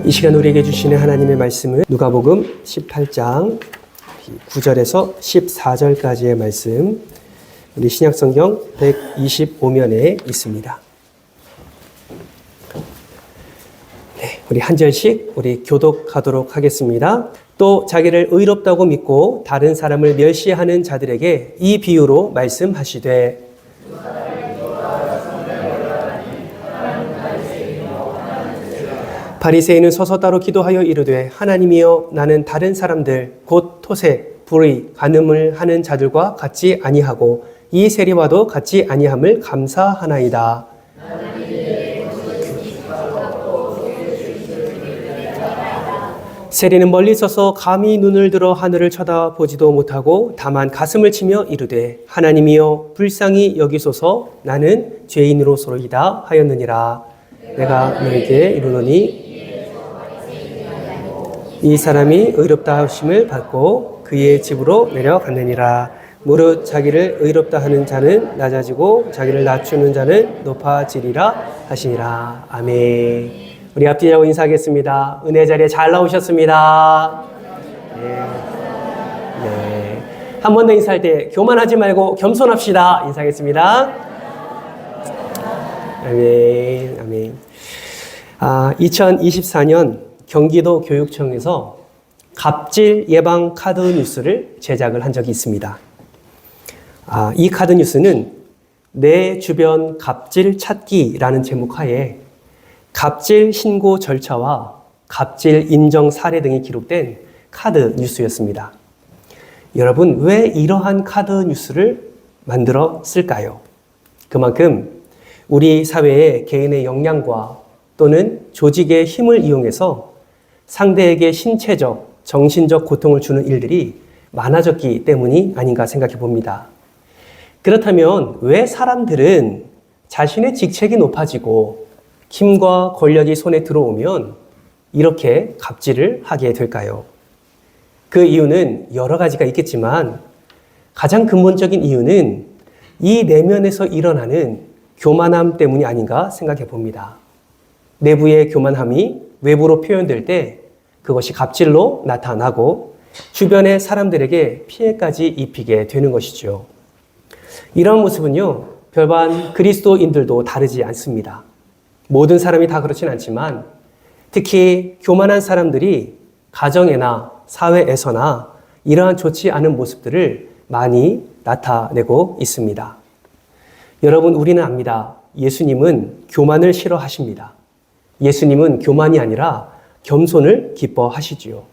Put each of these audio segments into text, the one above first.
이 시간 우리에게 주시는 하나님의 말씀은 누가복음 18장 9절에서 14절까지의 말씀, 우리 신약성경 125면에 있습니다. 네, 우리 한 절씩 우리 교독하도록 하겠습니다. 또 자기를 의롭다고 믿고 다른 사람을 멸시하는 자들에게 이 비유로 말씀하시되 바리새인은 서서 따로 기도하여 이르되 하나님이여 나는 다른 사람들 곧 토색, 불의, 간음을 하는 자들과 같지 아니하고 이 세리와도 같지 아니함을 감사하나이다. 세리는 멀리 서서 감히 눈을 들어 하늘을 쳐다보지도 못하고 다만 가슴을 치며 이르되 하나님이여 불쌍히 여기소서 나는 죄인으로소이다 하였느니라. 내가 너에게 이르노니 이 사람이 의롭다 하심을 받고 그의 집으로 내려갔느니라. 무릇 자기를 의롭다 하는 자는 낮아지고 자기를 낮추는 자는 높아지리라 하시니라. 아멘. 우리 앞뒤하고 인사하겠습니다. 은혜 자리에 잘 나오셨습니다. 네. 한 번 더 인사할 때 교만하지 말고 겸손합시다. 인사하겠습니다. 아멘. 아멘. 2024년 경기도 교육청에서 갑질 예방 카드 뉴스를 제작을 한 적이 있습니다. 이 카드 뉴스는 내 주변 갑질 찾기라는 제목 하에 갑질 신고 절차와 갑질 인정 사례 등이 기록된 카드 뉴스였습니다. 여러분, 왜 이러한 카드 뉴스를 만들었을까요? 그만큼 우리 사회의 개인의 역량과 또는 조직의 힘을 이용해서 상대에게 신체적, 정신적 고통을 주는 일들이 많아졌기 때문이 아닌가 생각해 봅니다. 그렇다면 왜 사람들은 자신의 직책이 높아지고 힘과 권력이 손에 들어오면 이렇게 갑질을 하게 될까요? 그 이유는 여러 가지가 있겠지만 가장 근본적인 이유는 이 내면에서 일어나는 교만함 때문이 아닌가 생각해 봅니다. 내부의 교만함이 외부로 표현될 때 그것이 갑질로 나타나고 주변의 사람들에게 피해까지 입히게 되는 것이죠. 이런 모습은요, 별반 그리스도인들도 다르지 않습니다. 모든 사람이 다 그렇진 않지만 특히 교만한 사람들이 가정에나 사회에서나 이러한 좋지 않은 모습들을 많이 나타내고 있습니다. 여러분, 우리는 압니다. 예수님은 교만을 싫어하십니다. 예수님은 교만이 아니라 겸손을 기뻐하시지요.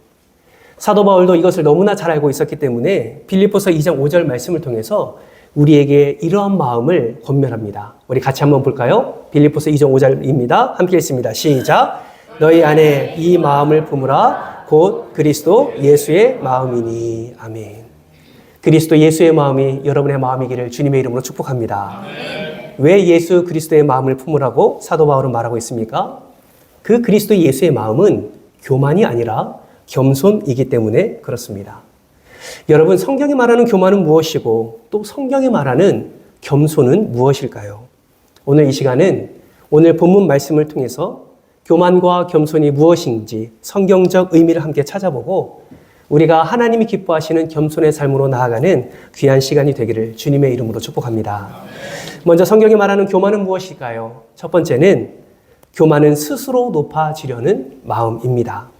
사도 바울도 이것을 너무나 잘 알고 있었기 때문에 빌립보서 2장 5절 말씀을 통해서 우리에게 이러한 마음을 권면합니다. 우리 같이 한번 볼까요? 빌립보서 2장 5절입니다. 함께 읽습니다. 시작. 너희 안에 이 마음을 품으라. 곧 그리스도 예수의 마음이니. 아멘. 그리스도 예수의 마음이 여러분의 마음이기를 주님의 이름으로 축복합니다. 왜 예수 그리스도의 마음을 품으라고 사도 바울은 말하고 있습니까? 그 그리스도 예수의 마음은 교만이 아니라 겸손이기 때문에 그렇습니다. 여러분, 성경이 말하는 교만은 무엇이고 또 성경이 말하는 겸손은 무엇일까요? 오늘 이 시간은 오늘 본문 말씀을 통해서 교만과 겸손이 무엇인지 성경적 의미를 함께 찾아보고 우리가 하나님이 기뻐하시는 겸손의 삶으로 나아가는 귀한 시간이 되기를 주님의 이름으로 축복합니다. 먼저 성경이 말하는 교만은 무엇일까요? 첫 번째는 교만은 스스로 높아지려는 마음입니다.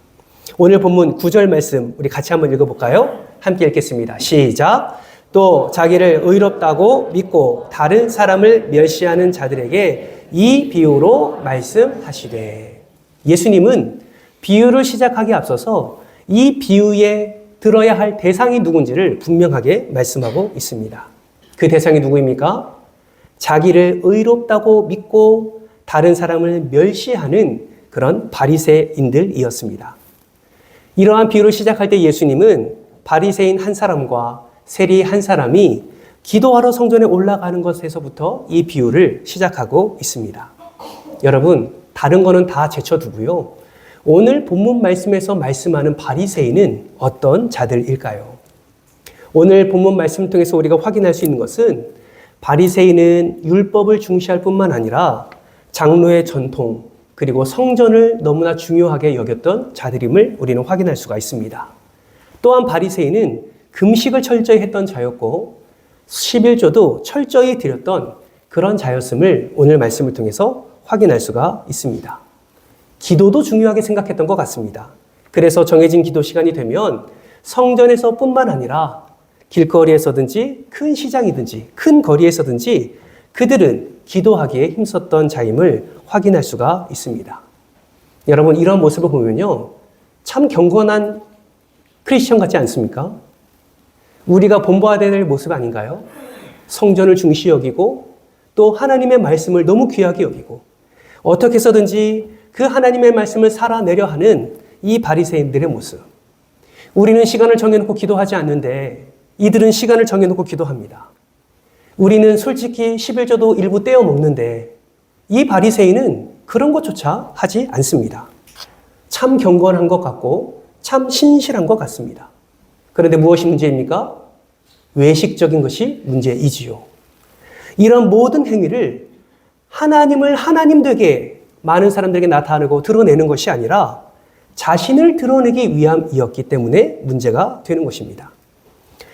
오늘 본문 9절 말씀 우리 같이 한번 읽어볼까요? 함께 읽겠습니다. 시작. 또 자기를 의롭다고 믿고 다른 사람을 멸시하는 자들에게 이 비유로 말씀하시되. 예수님은 비유를 시작하기에 앞서서 이 비유에 들어야 할 대상이 누군지를 분명하게 말씀하고 있습니다. 그 대상이 누구입니까? 자기를 의롭다고 믿고 다른 사람을 멸시하는 그런 바리새인들이었습니다. 이러한 비유를 시작할 때 예수님은 바리새인 한 사람과 세리 한 사람이 기도하러 성전에 올라가는 것에서부터 이 비유를 시작하고 있습니다. 여러분, 다른 거는 다 제쳐두고요. 오늘 본문 말씀에서 말씀하는 바리새인은 어떤 자들일까요? 오늘 본문 말씀을 통해서 우리가 확인할 수 있는 것은 바리새인은 율법을 중시할 뿐만 아니라 장로의 전통 그리고 성전을 너무나 중요하게 여겼던 자들임을 우리는 확인할 수가 있습니다. 또한 바리새인은 금식을 철저히 했던 자였고 11조도 철저히 드렸던 그런 자였음을 오늘 말씀을 통해서 확인할 수가 있습니다. 기도도 중요하게 생각했던 것 같습니다. 그래서 정해진 기도 시간이 되면 성전에서 뿐만 아니라 길거리에서든지 큰 시장이든지 큰 거리에서든지 그들은 기도하기에 힘썼던 자임을 확인할 수가 있습니다. 여러분, 이런 모습을 보면요, 참 경건한 크리스천 같지 않습니까? 우리가 본받아야 될 모습 아닌가요? 성전을 중시 여기고 또 하나님의 말씀을 너무 귀하게 여기고 어떻게 해서든지 그 하나님의 말씀을 살아내려 하는 이 바리새인들의 모습. 우리는 시간을 정해놓고 기도하지 않는데 이들은 시간을 정해놓고 기도합니다. 우리는 솔직히 11조도 일부 떼어 먹는데 이 바리새인은 그런 것조차 하지 않습니다. 참 경건한 것 같고 참 신실한 것 같습니다. 그런데 무엇이 문제입니까? 외식적인 것이 문제이지요. 이런 모든 행위를 하나님을 하나님 되게 많은 사람들에게 나타내고 드러내는 것이 아니라 자신을 드러내기 위함이었기 때문에 문제가 되는 것입니다.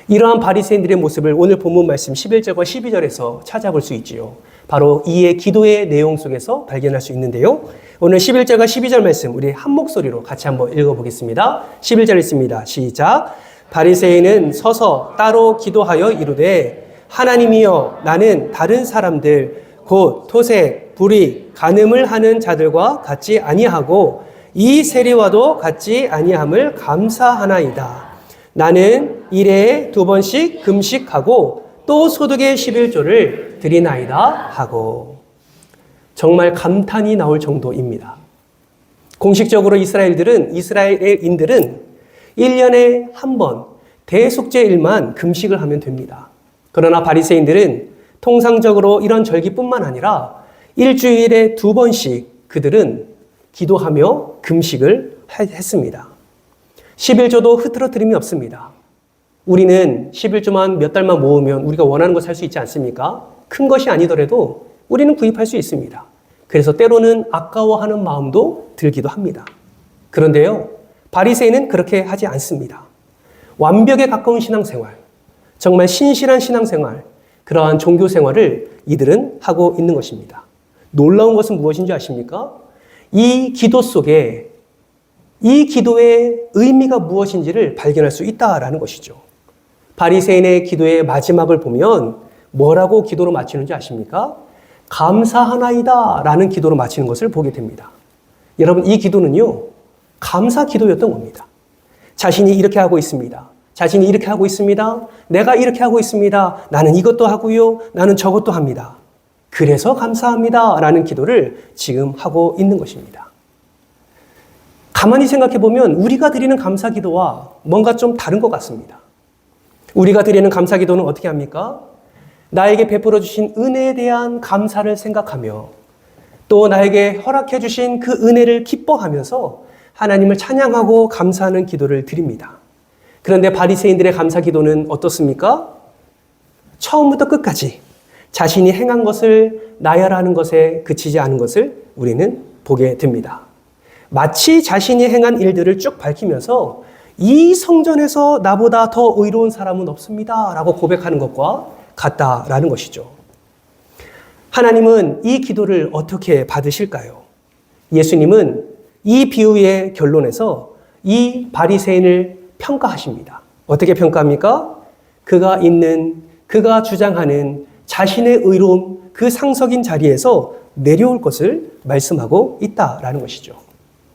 이러한 바리새인들의 모습을 오늘 본문 말씀 11절과 12절에서 찾아볼 수 있지요. 바로 이의 기도의 내용 속에서 발견할 수 있는데요. 오늘 11절과 12절 말씀 우리 한 목소리로 같이 한번 읽어보겠습니다. 11절 읽습니다. 시작. 바리새인은 서서 따로 기도하여 이르되 하나님이여 나는 다른 사람들 곧 토색, 불의, 간음을 하는 자들과 같지 아니하고 이 세리와도 같지 아니함을 감사하나이다. 나는 일에 2번씩 금식하고 또 소득의 11조를 드리나이다 하고. 정말 감탄이 나올 정도입니다. 공식적으로 이스라엘인들은 1년에 한 번 대속죄일만 금식을 하면 됩니다. 그러나 바리새인들은 통상적으로 이런 절기뿐만 아니라 일주일에 2번씩 그들은 기도하며 금식을 했습니다. 11조도 흐트러뜨림이 없습니다. 우리는 11조만 몇 달만 모으면 우리가 원하는 거 살 수 있지 않습니까? 큰 것이 아니더라도 우리는 구입할 수 있습니다. 그래서 때로는 아까워하는 마음도 들기도 합니다. 그런데요, 바리새인은 그렇게 하지 않습니다. 완벽에 가까운 신앙생활, 정말 신실한 신앙생활, 그러한 종교생활을 이들은 하고 있는 것입니다. 놀라운 것은 무엇인지 아십니까? 이 기도 속에 이 기도의 의미가 무엇인지를 발견할 수 있다라는 것이죠. 바리새인의 기도의 마지막을 보면 뭐라고 기도로 마치는지 아십니까? 감사하나이다 라는 기도로 마치는 것을 보게 됩니다. 여러분, 이 기도는요, 감사 기도였던 겁니다. 자신이 이렇게 하고 있습니다. 자신이 이렇게 하고 있습니다. 내가 이렇게 하고 있습니다. 나는 이것도 하고요. 나는 저것도 합니다. 그래서 감사합니다 라는 기도를 지금 하고 있는 것입니다. 가만히 생각해 보면 우리가 드리는 감사 기도와 뭔가 좀 다른 것 같습니다. 우리가 드리는 감사 기도는 어떻게 합니까? 나에게 베풀어 주신 은혜에 대한 감사를 생각하며 또 나에게 허락해 주신 그 은혜를 기뻐하면서 하나님을 찬양하고 감사하는 기도를 드립니다. 그런데 바리새인들의 감사 기도는 어떻습니까? 처음부터 끝까지 자신이 행한 것을 나열하는 것에 그치지 않은 것을 우리는 보게 됩니다. 마치 자신이 행한 일들을 쭉 밝히면서 이 성전에서 나보다 더 의로운 사람은 없습니다 라고 고백하는 것과 같다라는 것이죠. 하나님은 이 기도를 어떻게 받으실까요? 예수님은 이 비유의 결론에서 이 바리새인을 평가하십니다. 어떻게 평가합니까? 그가 주장하는 자신의 의로움, 그 상석인 자리에서 내려올 것을 말씀하고 있다라는 것이죠.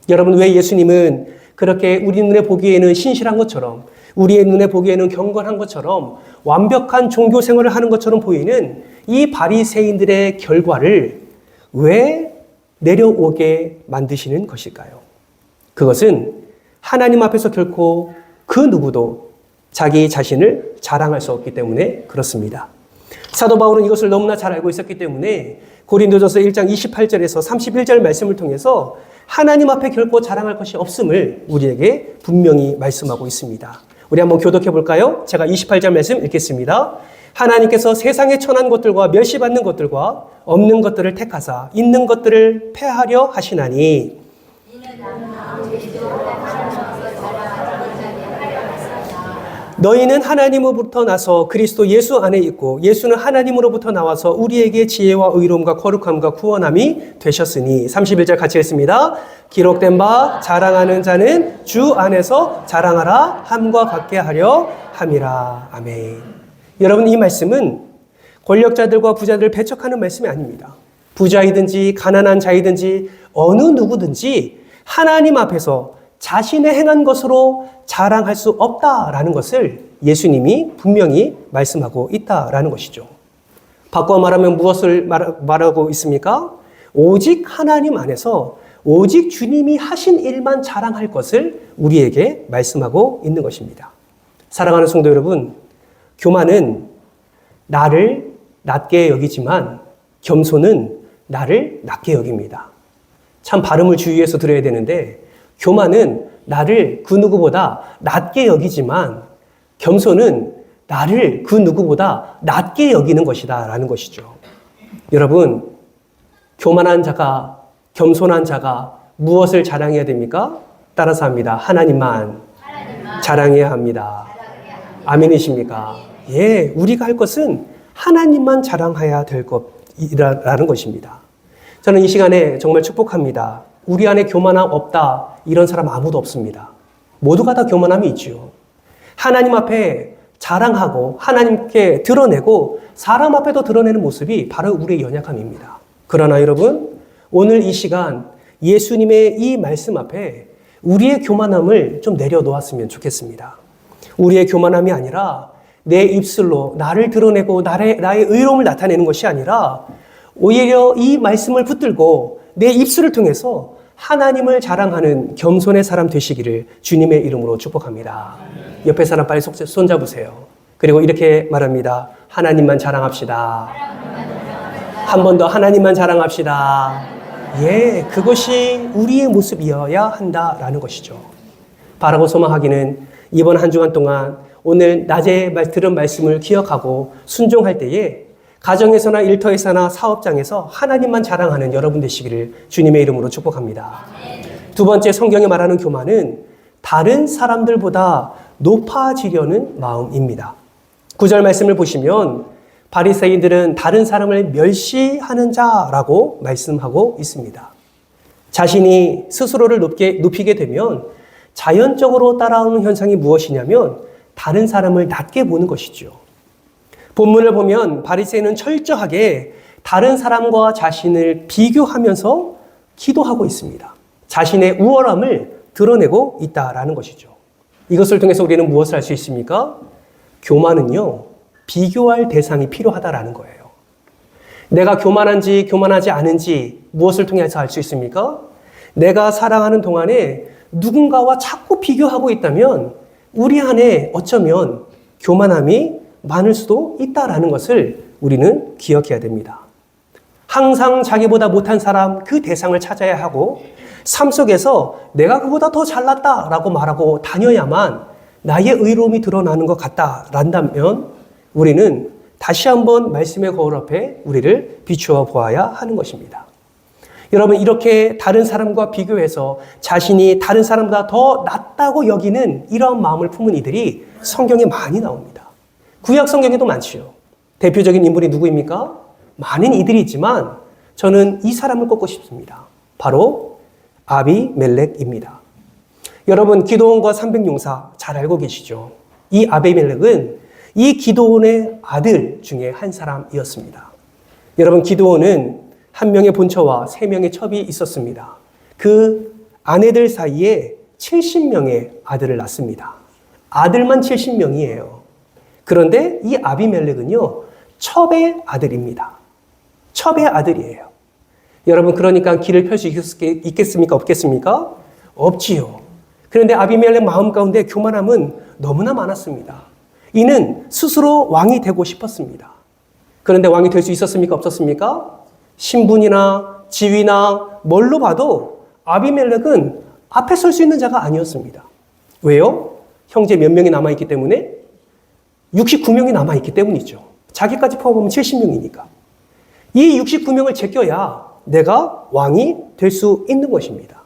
여러분, 왜 예수님은 그렇게 우리 눈에 보기에는 신실한 것처럼, 우리의 눈에 보기에는 경건한 것처럼, 완벽한 종교 생활을 하는 것처럼 보이는 이 바리새인들의 결과를 왜 내려오게 만드시는 것일까요? 그것은 하나님 앞에서 결코 그 누구도 자기 자신을 자랑할 수 없기 때문에 그렇습니다. 사도 바울은 이것을 너무나 잘 알고 있었기 때문에 고린도전서 1장 28절에서 31절 말씀을 통해서 하나님 앞에 결코 자랑할 것이 없음을 우리에게 분명히 말씀하고 있습니다. 우리 한번 교독해 볼까요? 제가 28절 말씀 읽겠습니다. 하나님께서 세상에 천한 것들과 멸시받는 것들과 없는 것들을 택하사 있는 것들을 패하려 하시나니 너희는 하나님으로부터 나서 그리스도 예수 안에 있고 예수는 하나님으로부터 나와서 우리에게 지혜와 의로움과 거룩함과 구원함이 되셨으니 31절 같이 읽습니다. 기록된 바 자랑하는 자는 주 안에서 자랑하라 함과 같게 하려 함이라. 아멘. 여러분, 이 말씀은 권력자들과 부자들을 배척하는 말씀이 아닙니다. 부자이든지 가난한 자이든지 어느 누구든지 하나님 앞에서 자신의 행한 것으로 자랑할 수 없다라는 것을 예수님이 분명히 말씀하고 있다라는 것이죠. 바꿔 말하면 무엇을 말하고 있습니까? 오직 하나님 안에서 오직 주님이 하신 일만 자랑할 것을 우리에게 말씀하고 있는 것입니다. 사랑하는 성도 여러분, 교만은 나를 낮게 여기지만 겸손은 나를 낮게 여깁니다. 참 발음을 주의해서 들어야 되는데 교만은 나를 그 누구보다 낮게 여기지만 겸손은 나를 그 누구보다 낮게 여기는 것이다 라는 것이죠. 여러분, 교만한 자가, 겸손한 자가 무엇을 자랑해야 됩니까? 따라서 합니다. 하나님만 자랑해야 합니다. 아멘이십니까? 예, 우리가 할 것은 하나님만 자랑해야 될 것이라는 것입니다. 저는 이 시간에 정말 축복합니다. 우리 안에 교만함 없다, 이런 사람 아무도 없습니다. 모두가 다 교만함이 있죠. 하나님 앞에 자랑하고 하나님께 드러내고 사람 앞에도 드러내는 모습이 바로 우리의 연약함입니다. 그러나 여러분, 오늘 이 시간 예수님의 이 말씀 앞에 우리의 교만함을 좀 내려놓았으면 좋겠습니다. 우리의 교만함이 아니라 내 입술로 나를 드러내고 나의 의로움을 나타내는 것이 아니라 오히려 이 말씀을 붙들고 내 입술을 통해서 하나님을 자랑하는 겸손의 사람 되시기를 주님의 이름으로 축복합니다. 옆에 사람 빨리 손잡으세요. 그리고 이렇게 말합니다. 하나님만 자랑합시다. 한 번 더 하나님만 자랑합시다. 예, 그것이 우리의 모습이어야 한다라는 것이죠. 바라고 소망하기는 이번 한 주간 동안 오늘 낮에 들은 말씀을 기억하고 순종할 때에 가정에서나 일터에서나 사업장에서 하나님만 자랑하는 여러분 되시기를 주님의 이름으로 축복합니다. 두 번째, 성경이 말하는 교만은 다른 사람들보다 높아지려는 마음입니다. 9절 말씀을 보시면 바리새인들은 다른 사람을 멸시하는 자라고 말씀하고 있습니다. 자신이 스스로를 높이게 되면 자연적으로 따라오는 현상이 무엇이냐면 다른 사람을 낮게 보는 것이죠. 본문을 보면 바리새인은 철저하게 다른 사람과 자신을 비교하면서 기도하고 있습니다. 자신의 우월함을 드러내고 있다라는 것이죠. 이것을 통해서 우리는 무엇을 할 수 있습니까? 교만은요, 비교할 대상이 필요하다라는 거예요. 내가 교만한지 교만하지 않은지 무엇을 통해서 알 수 있습니까? 내가 살아가는 동안에 누군가와 자꾸 비교하고 있다면 우리 안에 어쩌면 교만함이 많을 수도 있다라는 것을 우리는 기억해야 됩니다. 항상 자기보다 못한 사람 그 대상을 찾아야 하고 삶 속에서 내가 그보다 더 잘났다라고 말하고 다녀야만 나의 의로움이 드러나는 것 같다란다면 우리는 다시 한번 말씀의 거울 앞에 우리를 비추어 보아야 하는 것입니다. 여러분, 이렇게 다른 사람과 비교해서 자신이 다른 사람보다 더 낫다고 여기는 이런 마음을 품은 이들이 성경에 많이 나옵니다. 구약 성경에도 많지요. 대표적인 인물이 누구입니까? 많은 이들이 있지만 저는 이 사람을 꼽고 싶습니다. 바로 아비멜렉입니다. 여러분, 기드온과 300용사 잘 알고 계시죠? 이 아비멜렉은 이 기드온의 아들 중에 한 사람이었습니다. 여러분, 기드온은 한 명의 본처와 3명의 첩이 있었습니다. 그 아내들 사이에 70명의 아들을 낳습니다. 아들만 70명이에요. 그런데 이 아비멜렉은요, 첩의 아들입니다. 첩의 아들이에요. 여러분, 그러니까 길을 펼 수 있겠습니까? 없겠습니까? 없지요. 그런데 아비멜렉 마음 가운데 교만함은 너무나 많았습니다. 이는 스스로 왕이 되고 싶었습니다. 그런데 왕이 될 수 있었습니까? 없었습니까? 신분이나 지위나 뭘로 봐도 아비멜렉은 앞에 설 수 있는 자가 아니었습니다. 왜요? 형제 몇 명이 남아있기 때문에? 69명이 남아있기 때문이죠. 자기까지 포함하면 70명이니까. 이 69명을 제껴야 내가 왕이 될 수 있는 것입니다.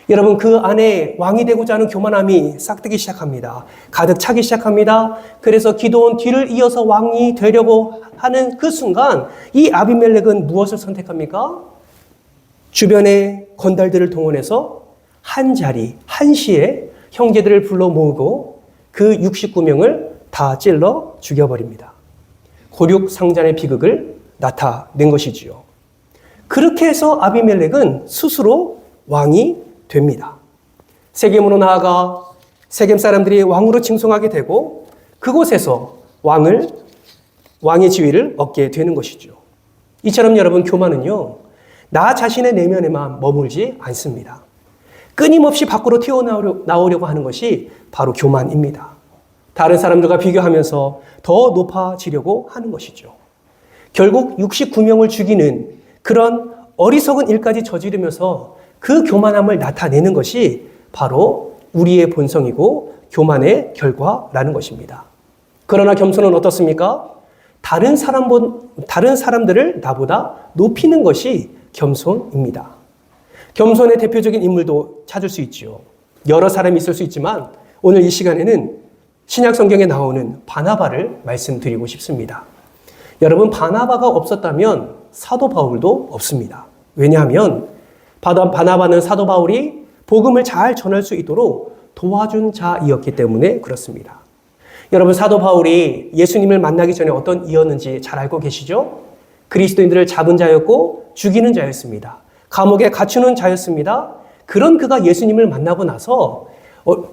여러분, 그 안에 왕이 되고자 하는 교만함이 싹트기 시작합니다. 가득 차기 시작합니다. 그래서 기드온 뒤를 이어서 왕이 되려고 하는 그 순간 이 아비멜렉은 무엇을 선택합니까? 주변의 건달들을 동원해서 한 자리, 한시에 형제들을 불러 모으고 그 69명을 다 찔러 죽여버립니다. 고륙상잔의 비극을 나타낸 것이지요. 그렇게 해서 아비멜렉은 스스로 왕이 됩니다. 세겜으로 나아가 세겜 사람들이 왕으로 칭송하게 되고 그곳에서 왕의 지위를 얻게 되는 것이죠. 이처럼 여러분, 교만은요, 나 자신의 내면에만 머물지 않습니다. 끊임없이 밖으로 튀어나오려고 하는 것이 바로 교만입니다. 다른 사람들과 비교하면서 더 높아지려고 하는 것이죠. 결국 69명을 죽이는 그런 어리석은 일까지 저지르면서 그 교만함을 나타내는 것이 바로 우리의 본성이고 교만의 결과라는 것입니다. 그러나 겸손은 어떻습니까? 다른 사람들을 나보다 높이는 것이 겸손입니다. 겸손의 대표적인 인물도 찾을 수 있지요. 여러 사람이 있을 수 있지만 오늘 이 시간에는 신약 성경에 나오는 바나바를 말씀드리고 싶습니다. 여러분, 바나바가 없었다면 사도 바울도 없습니다. 왜냐하면 바나바는 사도 바울이 복음을 잘 전할 수 있도록 도와준 자이었기 때문에 그렇습니다. 여러분, 사도 바울이 예수님을 만나기 전에 어떤 이였는지 잘 알고 계시죠? 그리스도인들을 잡은 자였고 죽이는 자였습니다. 감옥에 갇히는 자였습니다. 그런 그가 예수님을 만나고 나서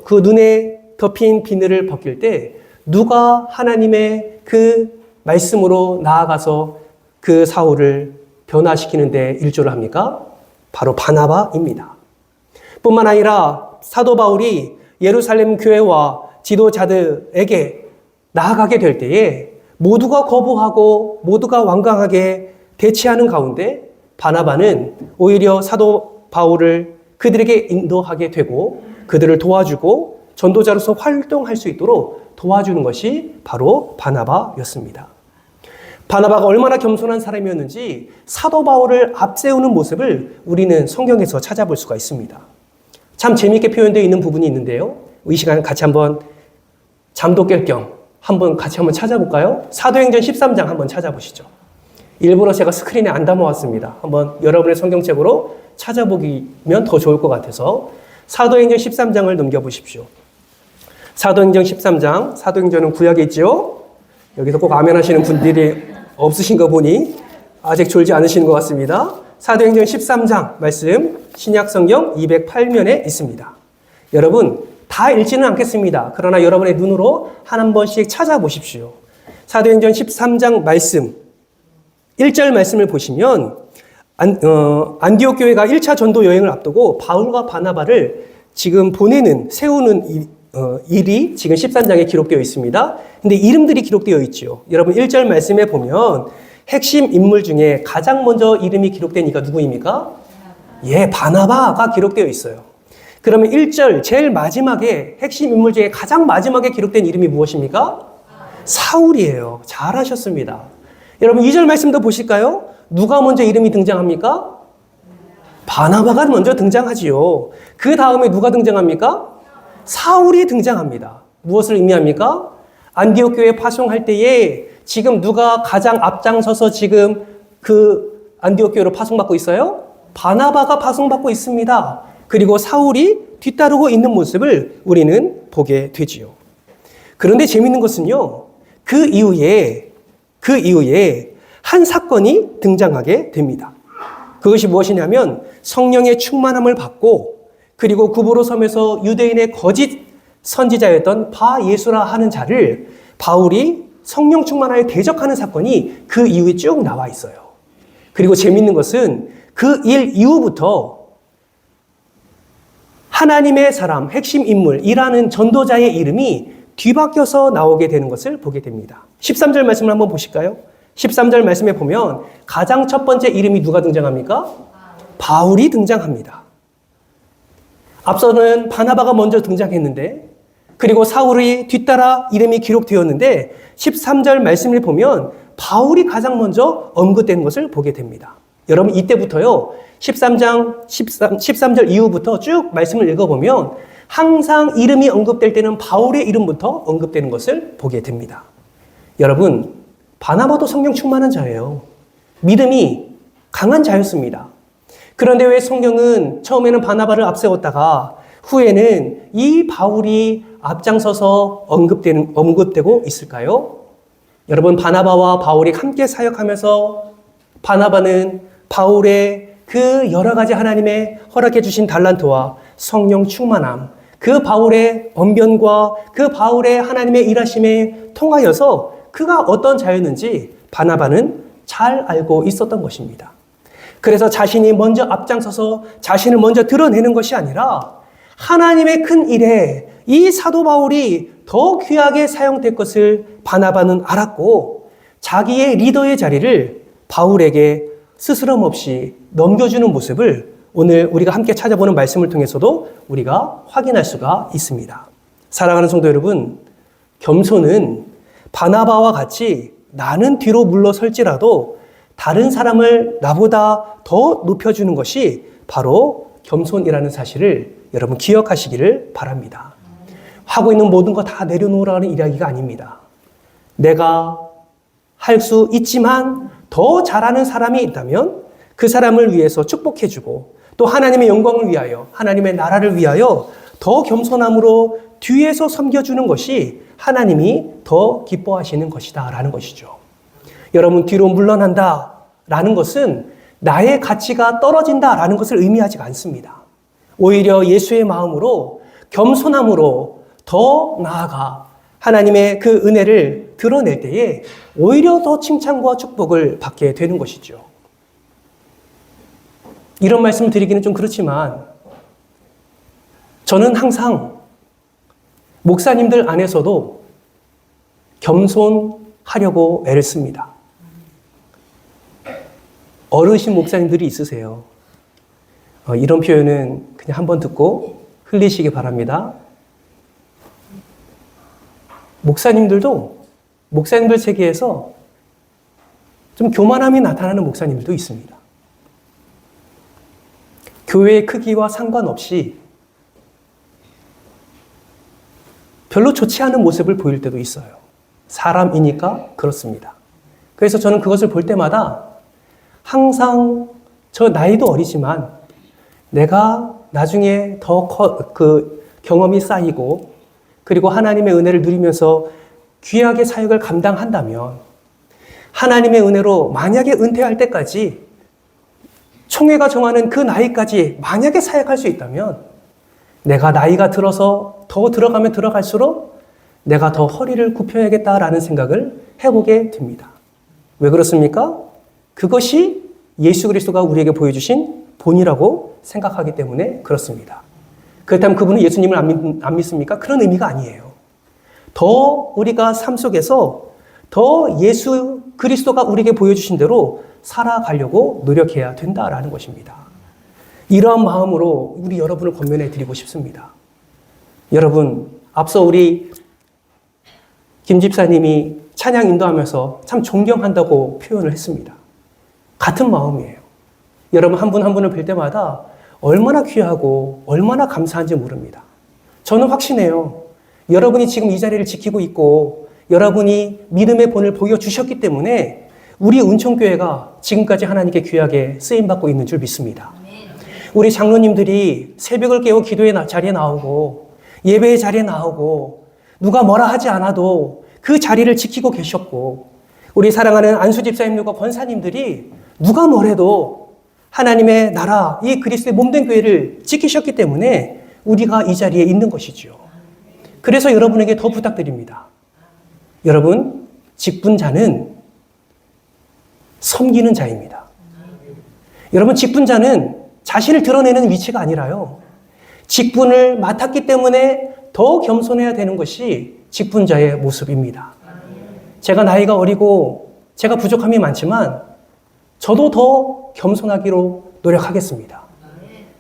그 눈에 덮인 비늘을 벗길 때 누가 하나님의 그 말씀으로 나아가서 그 사울을 변화시키는 데 일조를 합니까? 바로 바나바입니다. 뿐만 아니라 사도 바울이 예루살렘 교회와 지도자들에게 나아가게 될 때에 모두가 거부하고 모두가 완강하게 대치하는 가운데 바나바는 오히려 사도 바울을 그들에게 인도하게 되고 그들을 도와주고 전도자로서 활동할 수 있도록 도와주는 것이 바로 바나바였습니다. 바나바가 얼마나 겸손한 사람이었는지 사도 바울을 앞세우는 모습을 우리는 성경에서 찾아볼 수가 있습니다. 참 재미있게 표현되어 있는 부분이 있는데요. 이 시간에 같이 한번 잠도 깰 겸 같이 한번 찾아볼까요? 사도행전 13장 한번 찾아보시죠. 일부러 제가 스크린에 안 담아왔습니다. 한번 여러분의 성경책으로 찾아보기면 더 좋을 것 같아서 사도행전 13장을 넘겨보십시오. 사도행전 13장, 사도행전은 구약에 있죠? 여기서 꼭 아멘 하시는 분들이 없으신 거 보니 아직 졸지 않으시는 것 같습니다. 사도행전 13장 말씀 신약성경 208면에 있습니다. 여러분, 다 읽지는 않겠습니다. 그러나 여러분의 눈으로 한 번씩 찾아보십시오. 사도행전 13장 말씀 1절 말씀을 보시면 안디옥 교회가 1차 전도 여행을 앞두고 바울과 바나바를 지금 세우는 일이 지금 13장에 기록되어 있습니다. 근데 이름들이 기록되어 있죠. 여러분 1절 말씀에 보면 핵심 인물 중에 가장 먼저 이름이 기록되니까 누구입니까? 바나바가 기록되어 있어요. 그러면 1절 제일 마지막에 핵심 인물 중에 가장 마지막에 기록된 이름이 무엇입니까? 사울이에요. 잘하셨습니다. 여러분 2절 말씀도 보실까요? 누가 먼저 이름이 등장합니까? 바나바가 먼저 등장하지요. 그 다음에 누가 등장합니까? 사울이 등장합니다. 무엇을 의미합니까? 안디옥 교회 파송할 때에 지금 누가 가장 앞장서서 지금 그 안디옥 교회로 파송받고 있어요? 바나바가 파송받고 있습니다. 그리고 사울이 뒤따르고 있는 모습을 우리는 보게 되지요. 그런데 재미있는 것은요, 그 이후에 한 사건이 등장하게 됩니다. 그것이 무엇이냐면 성령의 충만함을 받고 그리고 구보로 섬에서 유대인의 거짓 선지자였던 바예수라 하는 자를 바울이 성령 충만하여 대적하는 사건이 그 이후에 쭉 나와 있어요. 그리고 재미있는 것은 그 일 이후부터 하나님의 사람, 핵심 인물이라는 전도자의 이름이 뒤바뀌어서 나오게 되는 것을 보게 됩니다. 13절 말씀을 한번 보실까요? 13절 말씀에 보면 가장 첫 번째 이름이 누가 등장합니까? 바울이 등장합니다. 앞서는 바나바가 먼저 등장했는데 그리고 사울의 뒤따라 이름이 기록되었는데 13절 말씀을 보면 바울이 가장 먼저 언급되는 것을 보게 됩니다. 여러분 이때부터요. 13절 이후부터 쭉 말씀을 읽어보면 항상 이름이 언급될 때는 바울의 이름부터 언급되는 것을 보게 됩니다. 여러분 바나바도 성령 충만한 자예요. 믿음이 강한 자였습니다. 그런데 왜 성경은 처음에는 바나바를 앞세웠다가 후에는 이 바울이 앞장서서 언급되고 있을까요? 여러분 바나바와 바울이 함께 사역하면서 바나바는 바울의 그 여러 가지 하나님의 허락해 주신 달란트와 성령 충만함, 그 바울의 언변과 그 바울의 하나님의 일하심에 통하여서 그가 어떤 자였는지 바나바는 잘 알고 있었던 것입니다. 그래서 자신이 먼저 앞장서서 자신을 먼저 드러내는 것이 아니라 하나님의 큰 일에 이 사도 바울이 더 귀하게 사용될 것을 바나바는 알았고 자기의 리더의 자리를 바울에게 스스럼 없이 넘겨주는 모습을 오늘 우리가 함께 찾아보는 말씀을 통해서도 우리가 확인할 수가 있습니다. 사랑하는 성도 여러분, 겸손은 바나바와 같이 나는 뒤로 물러설지라도 다른 사람을 나보다 더 높여주는 것이 바로 겸손이라는 사실을 여러분 기억하시기를 바랍니다. 하고 있는 모든 거 다 내려놓으라는 이야기가 아닙니다. 내가 할 수 있지만 더 잘하는 사람이 있다면 그 사람을 위해서 축복해주고 또 하나님의 영광을 위하여 하나님의 나라를 위하여 더 겸손함으로 뒤에서 섬겨주는 것이 하나님이 더 기뻐하시는 것이다 라는 것이죠. 여러분 뒤로 물러난다 라는 것은 나의 가치가 떨어진다 라는 것을 의미하지 않습니다. 오히려 예수의 마음으로 겸손함으로 더 나아가 하나님의 그 은혜를 드러낼 때에 오히려 더 칭찬과 축복을 받게 되는 것이죠. 이런 말씀을 드리기는 좀 그렇지만 저는 항상 목사님들 안에서도 겸손하려고 애를 씁니다. 어르신 목사님들이 있으세요. 이런 표현은 그냥 한번 듣고 흘리시기 바랍니다. 목사님들도 목사님들 세계에서 좀 교만함이 나타나는 목사님들도 있습니다. 교회의 크기와 상관없이 별로 좋지 않은 모습을 보일 때도 있어요. 사람이니까 그렇습니다. 그래서 저는 그것을 볼 때마다 항상 저 나이도 어리지만 내가 나중에 더 경험이 쌓이고 그리고 하나님의 은혜를 누리면서 귀하게 사역을 감당한다면 하나님의 은혜로 만약에 은퇴할 때까지 총회가 정하는 그 나이까지 만약에 사역할 수 있다면 내가 나이가 들어서 더 들어가면 들어갈수록 내가 더 허리를 굽혀야겠다라는 생각을 해보게 됩니다. 왜 그렇습니까? 그것이 예수 그리스도가 우리에게 보여주신 본이라고 생각하기 때문에 그렇습니다. 그렇다면 그분은 예수님을 안 믿습니까? 그런 의미가 아니에요. 더 우리가 삶 속에서 더 예수 그리스도가 우리에게 보여주신 대로 살아가려고 노력해야 된다라는 것입니다. 이러한 마음으로 우리 여러분을 권면해 드리고 싶습니다. 여러분, 앞서 우리 김 집사님이 찬양 인도하면서 참 존경한다고 표현을 했습니다. 같은 마음이에요. 여러분 한 분 한 분을 뵐 때마다 얼마나 귀하고 얼마나 감사한지 모릅니다. 저는 확신해요. 여러분이 지금 이 자리를 지키고 있고 여러분이 믿음의 본을 보여주셨기 때문에 우리 은총교회가 지금까지 하나님께 귀하게 쓰임받고 있는 줄 믿습니다. 우리 장로님들이 새벽을 깨워 기도의 자리에 나오고 예배의 자리에 나오고 누가 뭐라 하지 않아도 그 자리를 지키고 계셨고 우리 사랑하는 안수 집사님들과 권사님들이 누가 뭐래도 하나님의 나라, 이 그리스도의 몸된 교회를 지키셨기 때문에 우리가 이 자리에 있는 것이죠. 그래서 여러분에게 더 부탁드립니다. 여러분, 직분자는 섬기는 자입니다. 여러분, 직분자는 자신을 드러내는 위치가 아니라요. 직분을 맡았기 때문에 더 겸손해야 되는 것이 직분자의 모습입니다. 제가 나이가 어리고 제가 부족함이 많지만 저도 더 겸손하기로 노력하겠습니다.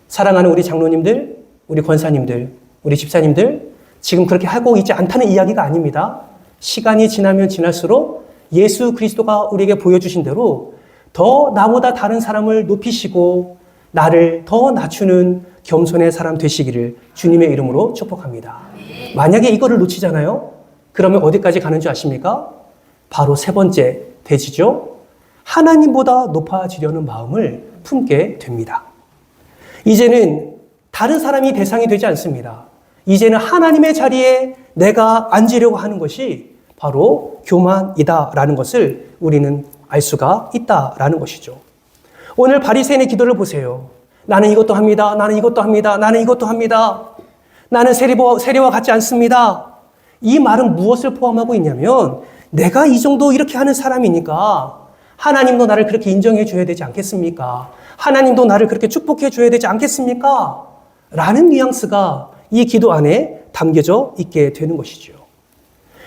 사랑하는 우리 장로님들, 우리 권사님들, 우리 집사님들, 지금 그렇게 하고 있지 않다는 이야기가 아닙니다. 시간이 지나면 지날수록 예수 그리스도가 우리에게 보여주신 대로 더 나보다 다른 사람을 높이시고 나를 더 낮추는 겸손의 사람 되시기를 주님의 이름으로 축복합니다. 만약에 이거를 놓치잖아요? 그러면 어디까지 가는 줄 아십니까? 바로 세 번째 대지죠. 하나님보다 높아지려는 마음을 품게 됩니다. 이제는 다른 사람이 대상이 되지 않습니다. 이제는 하나님의 자리에 내가 앉으려고 하는 것이 바로 교만이다라는 것을 우리는 알 수가 있다라는 것이죠. 오늘 바리새인의 기도를 보세요. 나는 이것도 합니다. 나는 이것도 합니다. 나는 이것도 합니다. 나는 세리와 같지 않습니다. 이 말은 무엇을 포함하고 있냐면 내가 이 정도 이렇게 하는 사람이니까 하나님도 나를 그렇게 인정해 줘야 되지 않겠습니까? 하나님도 나를 그렇게 축복해 줘야 되지 않겠습니까? 라는 뉘앙스가 이 기도 안에 담겨져 있게 되는 것이죠.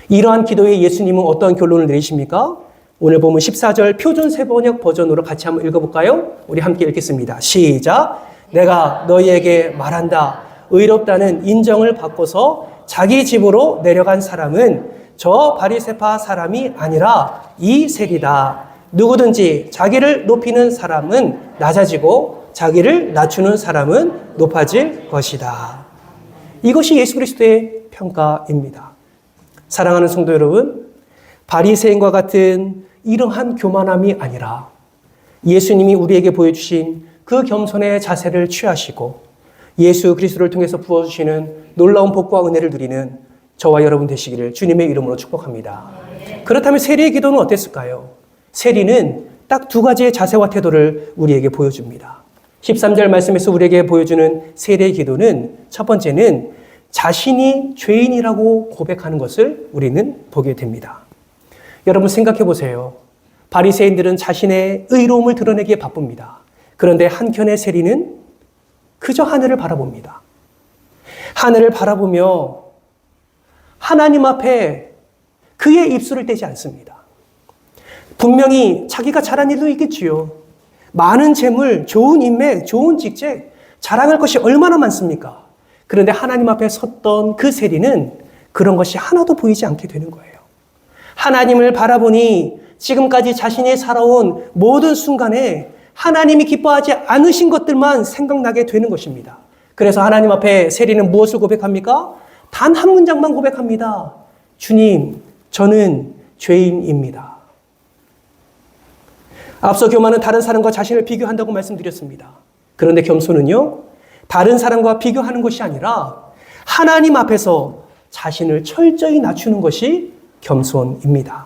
이러한 기도에 예수님은 어떤 결론을 내리십니까? 오늘 보면 14절 표준 세번역 버전으로 같이 한번 읽어볼까요? 우리 함께 읽겠습니다. 시작. 내가 너희에게 말한다. 의롭다는 인정을 받고서 자기 집으로 내려간 사람은 저 바리새파 사람이 아니라 이 세리다. 누구든지 자기를 높이는 사람은 낮아지고 자기를 낮추는 사람은 높아질 것이다. 이것이 예수 그리스도의 평가입니다. 사랑하는 성도 여러분, 바리새인과 같은 이러한 교만함이 아니라 예수님이 우리에게 보여주신 그 겸손의 자세를 취하시고 예수 그리스도를 통해서 부어주시는 놀라운 복과 은혜를 누리는 저와 여러분 되시기를 주님의 이름으로 축복합니다. 그렇다면 세리의 기도는 어땠을까요? 세리는 딱 두 가지의 자세와 태도를 우리에게 보여줍니다. 13절 말씀에서 우리에게 보여주는 세리의 기도는 첫 번째는 자신이 죄인이라고 고백하는 것을 우리는 보게 됩니다. 여러분 생각해 보세요. 바리새인들은 자신의 의로움을 드러내기에 바쁩니다. 그런데 한켠의 세리는 그저 하늘을 바라봅니다. 하늘을 바라보며 하나님 앞에 그의 입술을 떼지 않습니다. 분명히 자기가 잘한 일도 있겠지요. 많은 재물, 좋은 인맥, 좋은 직책, 자랑할 것이 얼마나 많습니까? 그런데 하나님 앞에 섰던 그 세리는 그런 것이 하나도 보이지 않게 되는 거예요. 하나님을 바라보니 지금까지 자신이 살아온 모든 순간에 하나님이 기뻐하지 않으신 것들만 생각나게 되는 것입니다. 그래서 하나님 앞에 세리는 무엇을 고백합니까? 단 한 문장만 고백합니다. 주님, 저는 죄인입니다. 앞서 교만은 다른 사람과 자신을 비교한다고 말씀드렸습니다. 그런데 겸손은요, 다른 사람과 비교하는 것이 아니라 하나님 앞에서 자신을 철저히 낮추는 것이 겸손입니다.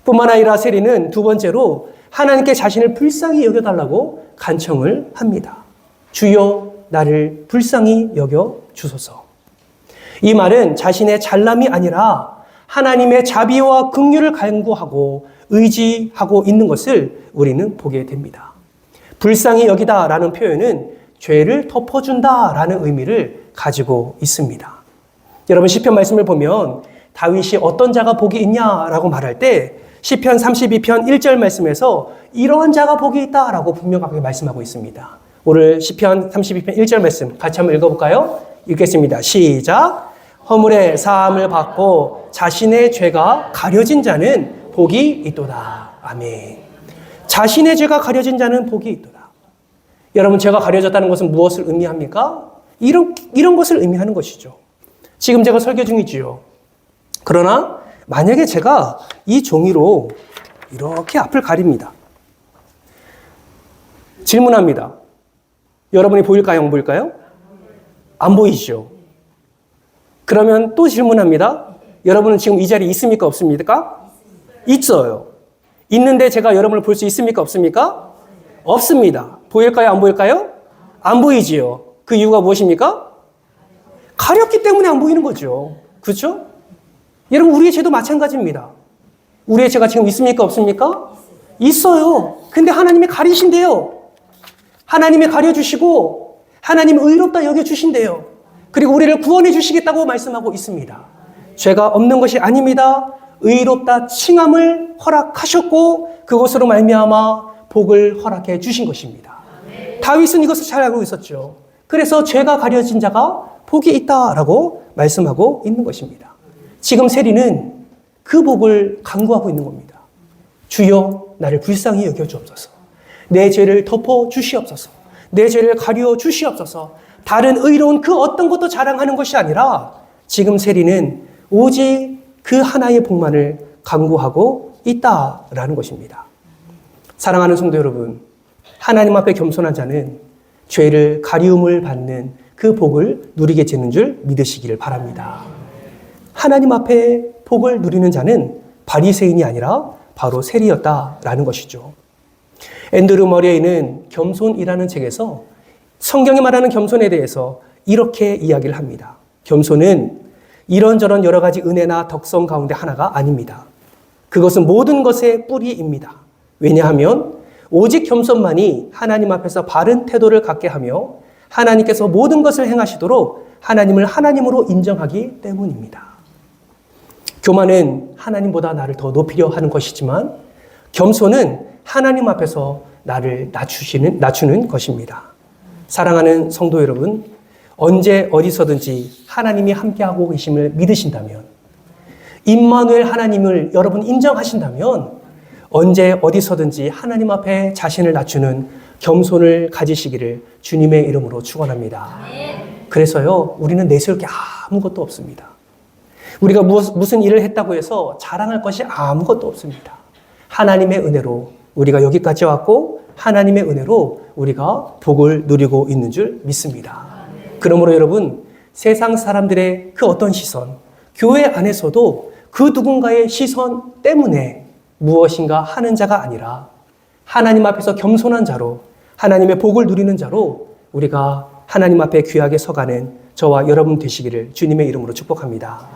뿐만 아니라 세리는 두 번째로 하나님께 자신을 불쌍히 여겨달라고 간청을 합니다. 주여 나를 불쌍히 여겨 주소서. 이 말은 자신의 잘남이 아니라 하나님의 자비와 긍휼을 간구하고 의지하고 있는 것을 우리는 보게 됩니다. 불쌍히 여기다라는 표현은 죄를 덮어준다라는 의미를 가지고 있습니다. 여러분 시편 말씀을 보면 다윗이 어떤 자가 복이 있냐라고 말할 때 시편 32편 1절 말씀에서 이러한 자가 복이 있다라고 분명하게 말씀하고 있습니다. 오늘 시편 32편 1절 말씀 같이 한번 읽어볼까요? 읽겠습니다. 시작. 허물의 사함을 받고 자신의 죄가 가려진 자는 복이 있도다. 아멘. 자신의 죄가 가려진 자는 복이 있도다. 여러분 죄가 가려졌다는 것은 무엇을 의미합니까? 이런 것을 의미하는 것이죠. 지금 제가 설교 중이지요. 그러나 만약에 제가 이 종이로 이렇게 앞을 가립니다. 질문합니다. 여러분이 보일까요? 안 보일까요? 안 보이죠. 그러면 또 질문합니다. 여러분은 지금 이 자리에 있습니까? 없습니까? 있어요. 있는데 제가 여러분을 볼 수 있습니까? 없습니까? 없습니다. 보일까요? 안 보일까요? 안 보이지요. 그 이유가 무엇입니까? 가렸기 때문에 안 보이는 거죠. 그렇죠? 여러분 우리의 죄도 마찬가지입니다. 우리의 죄가 지금 있습니까? 없습니까? 있어요. 근데 하나님이 가리신대요. 하나님이 가려주시고 하나님이 의롭다 여겨주신대요. 그리고 우리를 구원해 주시겠다고 말씀하고 있습니다. 죄가 없는 것이 아닙니다. 의롭다 칭함을 허락하셨고 그것으로 말미암아 복을 허락해 주신 것입니다. 다윗은 이것을 잘 알고 있었죠. 그래서 죄가 가려진 자가 복이 있다라고 말씀하고 있는 것입니다. 지금 세리는 그 복을 간구하고 있는 겁니다. 주여 나를 불쌍히 여겨 주옵소서. 내 죄를 덮어 주시옵소서. 내 죄를 가려 주시옵소서. 다른 의로운 그 어떤 것도 자랑하는 것이 아니라 지금 세리는 오직 그 하나의 복만을 간구하고 있다라는 것입니다. 사랑하는 성도 여러분, 하나님 앞에 겸손한 자는 죄를 가리움을 받는 그 복을 누리게 되는 줄 믿으시기를 바랍니다. 하나님 앞에 복을 누리는 자는 바리새인이 아니라 바로 세리였다라는 것이죠. 앤드류 머레이는 겸손이라는 책에서 성경이 말하는 겸손에 대해서 이렇게 이야기를 합니다. 겸손은 이런저런 여러 가지 은혜나 덕성 가운데 하나가 아닙니다. 그것은 모든 것의 뿌리입니다. 왜냐하면 오직 겸손만이 하나님 앞에서 바른 태도를 갖게 하며 하나님께서 모든 것을 행하시도록 하나님을 하나님으로 인정하기 때문입니다. 교만은 하나님보다 나를 더 높이려 하는 것이지만 겸손은 하나님 앞에서 나를 낮추는 것입니다. 사랑하는 성도 여러분, 언제 어디서든지 하나님이 함께하고 계심을 믿으신다면, 임마누엘 하나님을 여러분 인정하신다면 언제 어디서든지 하나님 앞에 자신을 낮추는 겸손을 가지시기를 주님의 이름으로 축원합니다. 그래서요, 우리는 내세울 게 아무것도 없습니다. 우리가 무슨 일을 했다고 해서 자랑할 것이 아무것도 없습니다. 하나님의 은혜로 우리가 여기까지 왔고 하나님의 은혜로 우리가 복을 누리고 있는 줄 믿습니다. 그러므로 여러분, 세상 사람들의 그 어떤 시선, 교회 안에서도 그 누군가의 시선 때문에 무엇인가 하는 자가 아니라 하나님 앞에서 겸손한 자로 하나님의 복을 누리는 자로 우리가 하나님 앞에 귀하게 서가는 저와 여러분 되시기를 주님의 이름으로 축복합니다.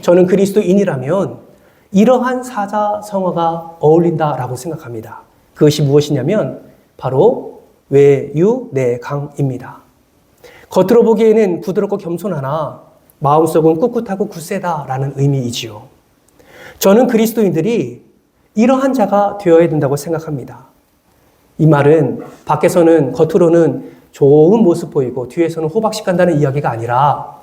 저는 그리스도인이라면 이러한 사자성어가 어울린다라고 생각합니다. 그것이 무엇이냐면 바로 외유내강입니다. 겉으로 보기에는 부드럽고 겸손하나 마음속은 꿋꿋하고 굳세다라는 의미이지요. 저는 그리스도인들이 이러한 자가 되어야 된다고 생각합니다. 이 말은 밖에서는 겉으로는 좋은 모습 보이고 뒤에서는 호박씨 간다는 이야기가 아니라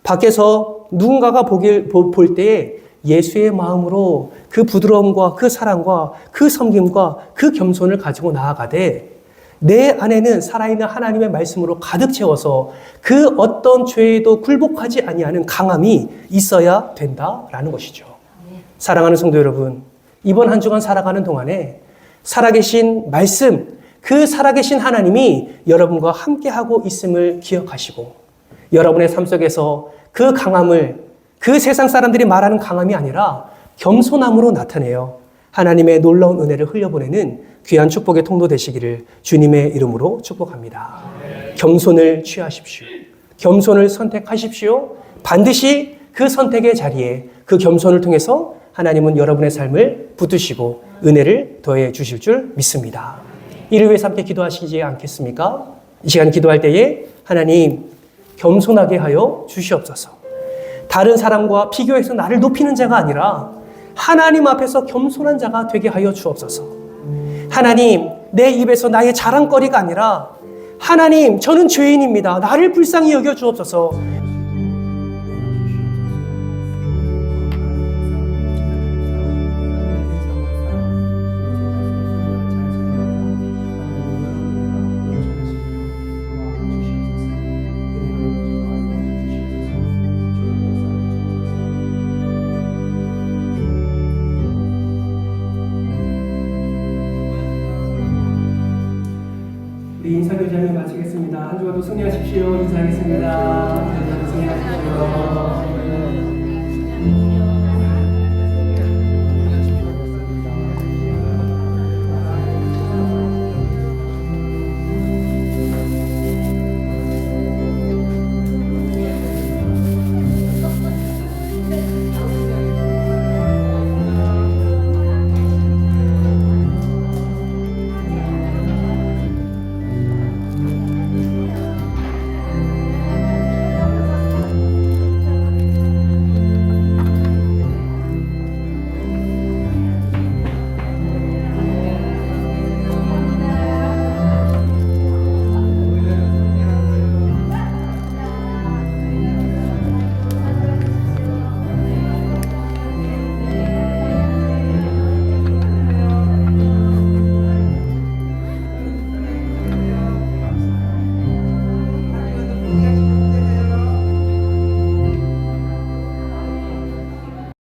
밖에서 누군가가 볼 때에 예수의 마음으로 그 부드러움과 그 사랑과 그 섬김과 그 겸손을 가지고 나아가되 내 안에는 살아있는 하나님의 말씀으로 가득 채워서 그 어떤 죄에도 굴복하지 아니하는 강함이 있어야 된다라는 것이죠. 사랑하는 성도 여러분, 이번 한 주간 살아가는 동안에 살아계신 말씀, 그 살아계신 하나님이 여러분과 함께하고 있음을 기억하시고 여러분의 삶 속에서 그 강함을 그 세상 사람들이 말하는 강함이 아니라 겸손함으로 나타내요. 하나님의 놀라운 은혜를 흘려보내는 귀한 축복의 통로 되시기를 주님의 이름으로 축복합니다. 겸손을 취하십시오. 겸손을 선택하십시오. 반드시 그 선택의 자리에 그 겸손을 통해서 하나님은 여러분의 삶을 붙드시고 은혜를 더해 주실 줄 믿습니다. 이를 위해서 함께 기도하시지 않겠습니까? 이 시간 기도할 때에 하나님 겸손하게 하여 주시옵소서. 다른 사람과 비교해서 나를 높이는 자가 아니라 하나님 앞에서 겸손한 자가 되게 하여 주옵소서. 하나님, 내 입에서 나의 자랑거리가 아니라 하나님, 저는 죄인입니다. 나를 불쌍히 여겨 주옵소서. 우리 인사교제를 마치겠습니다. 한 주간도 승리하십시오. 인사하겠습니다. 승리하십시오.